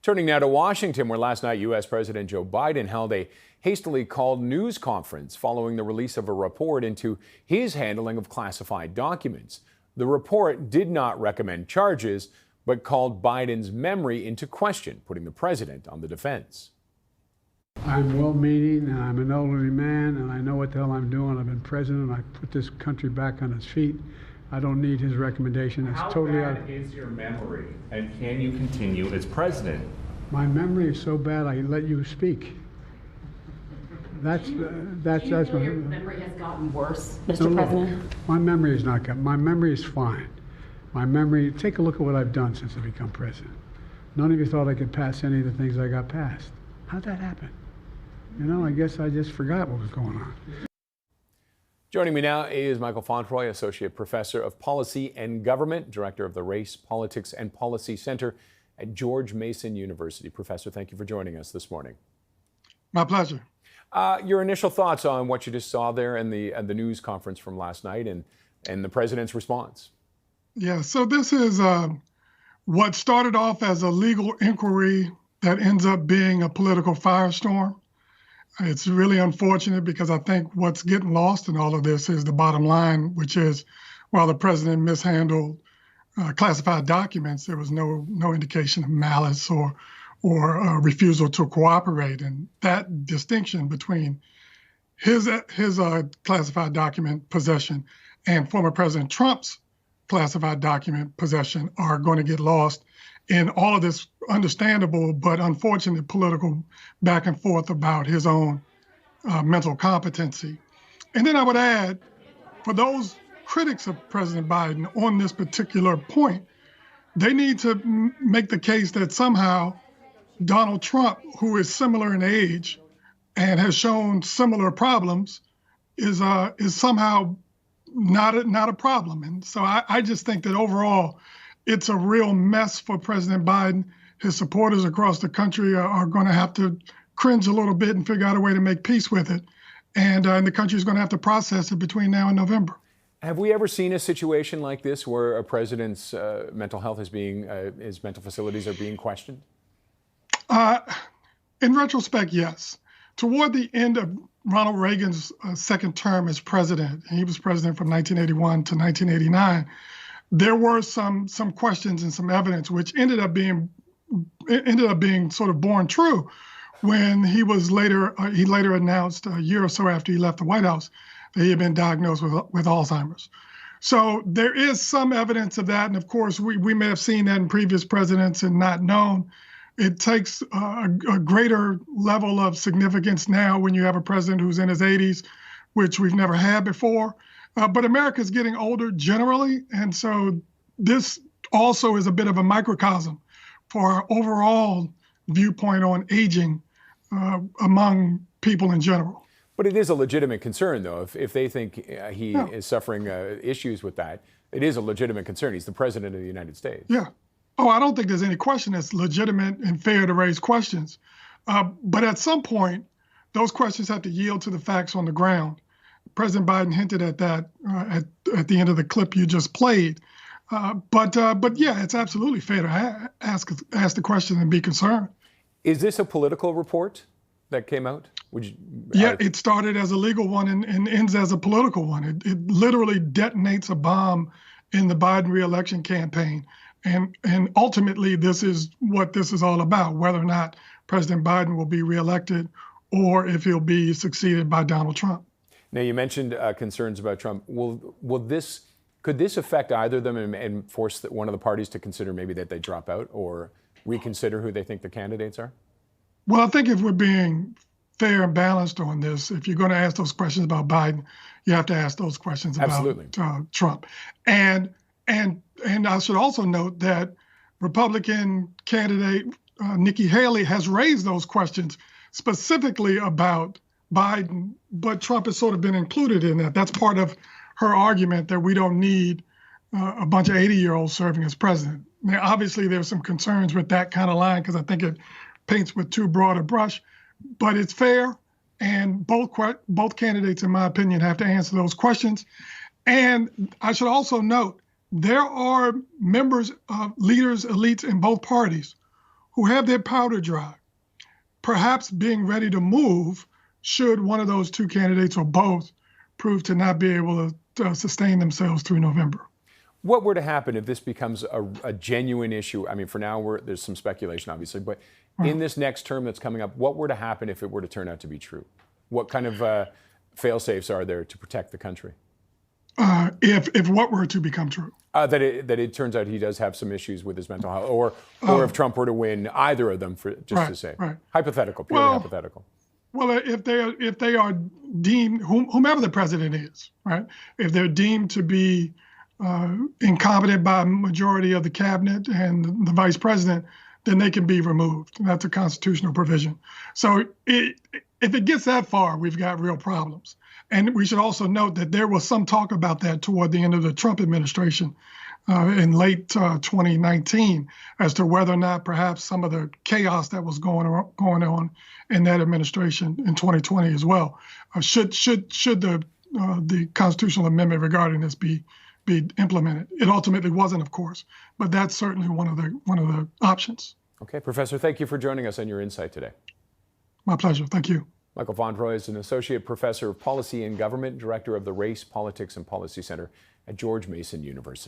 Turning now to Washington, where last night U.S. President Joe Biden held a hastily called news conference following the release of a report into his handling of classified documents. The report did not recommend charges, but called Biden's memory into question, putting the president on the defense. I'm well-meaning, and I'm an elderly man, and I know what the hell I'm doing. I've been president. I put this country back on its feet. I don't need his recommendation. It's totally out. How bad is your memory, and can you continue as president? My memory is so bad I let you speak. That's your memory has gotten worse, Mr. President? My memory is not good. My memory is fine. My memory, take a look at what I've done since I become president. None of you thought I could pass any of the things I got passed. How'd that happen? You know, I guess I just forgot what was going on. Joining me now is Michael Fauntroy, Associate Professor of Policy and Government, Director of the Race, Politics, and Policy Center at George Mason University. Professor, thank you for joining us this morning. My pleasure. Your initial thoughts on what you just saw there in the news conference from last night and the president's response? Yeah, so this is what started off as a legal inquiry that ends up being a political firestorm. It's really unfortunate because I think what's getting lost in all of this is the bottom line, which is while the president mishandled classified documents, there was no indication of malice or refusal to cooperate. And that distinction between his classified document possession and former President Trump's classified document possession are going to get lost in all of this understandable but unfortunate political back and forth about his own mental competency. And then I would add, for those critics of President Biden on this particular point, they need to make the case that somehow Donald Trump, who is similar in age and has shown similar problems, is somehow not a problem. And so I just think that overall, it's a real mess for President Biden. His supporters across the country are going to have to cringe a little bit and figure out a way to make peace with it. And the country is going to have to process it between now and November. Have we ever seen a situation like this where a president's mental health is his mental facilities are being questioned? In retrospect, yes. Toward the end of Ronald Reagan's second term as president, and he was president from 1981 to 1989, there were some questions and some evidence which ended up being sort of borne true when he later announced a year or so after he left the White House that he had been diagnosed with Alzheimer's. So there is some evidence of that, and of course we may have seen that in previous presidents and not known. It takes a greater level of significance now when you have a president who's in his 80s, which we've never had before. But America's getting older generally, and so this also is a bit of a microcosm for our overall viewpoint on aging among people in general. But it is a legitimate concern, though. If they think he is suffering issues with that, it is a legitimate concern. He's the president of the United States. Yeah. Oh, I don't think there's any question it's legitimate and fair to raise questions. But at some point, those questions have to yield to the facts on the ground. President Biden hinted at that at the end of the clip you just played. But yeah, it's absolutely fair to ask the question and be concerned. Is this a political report that came out? Yeah, it started as a legal one and ends as a political one. It literally detonates a bomb in the Biden reelection campaign. And ultimately, this is what this is all about, whether or not President Biden will be reelected or if he'll be succeeded by Donald Trump. Now, you mentioned concerns about Trump. Could this affect either of them and force one of the parties to consider maybe that they drop out or reconsider who they think the candidates are? Well, I think if we're being fair and balanced on this, if you're going to ask those questions about Biden, you have to ask those questions about Trump. And I should also note that Republican candidate Nikki Haley has raised those questions specifically about Biden, but Trump has sort of been included in that. That's part of her argument that we don't need a bunch of 80-year-olds serving as president. Now, obviously, there's some concerns with that kind of line because I think it paints with too broad a brush, but it's fair. And both candidates, in my opinion, have to answer those questions. And I should also note, there are members, leaders, elites in both parties who have their powder dry, perhaps being ready to move should one of those two candidates or both prove to not be able to sustain themselves through November. What were to happen if this becomes a genuine issue? I mean, for now, there's some speculation, obviously, but in this next term that's coming up, what were to happen if it were to turn out to be true? What kind of fail-safes are there to protect the country? If what were to become true? That it turns out he does have some issues with his mental health, or if Trump were to win either of them, to say. Right. Hypothetical, purely hypothetical. Well, if they are deemed, whomever the president is, right? If they're deemed to be incompetent by a majority of the cabinet and the vice president, then they can be removed. That's a constitutional provision. So if it gets that far, we've got real problems. And we should also note that there was some talk about that toward the end of the Trump administration in late 2019 as to whether or not perhaps some of the chaos that was going on in that administration in 2020 as well should the constitutional amendment regarding this be implemented. It ultimately wasn't, of course, but that's certainly one of the options. Okay, Professor, thank you for joining us and your insight today. My pleasure. Thank you. Michael Fauntroy is an associate professor of policy and government, director of the Race, Politics, and Policy Center at George Mason University.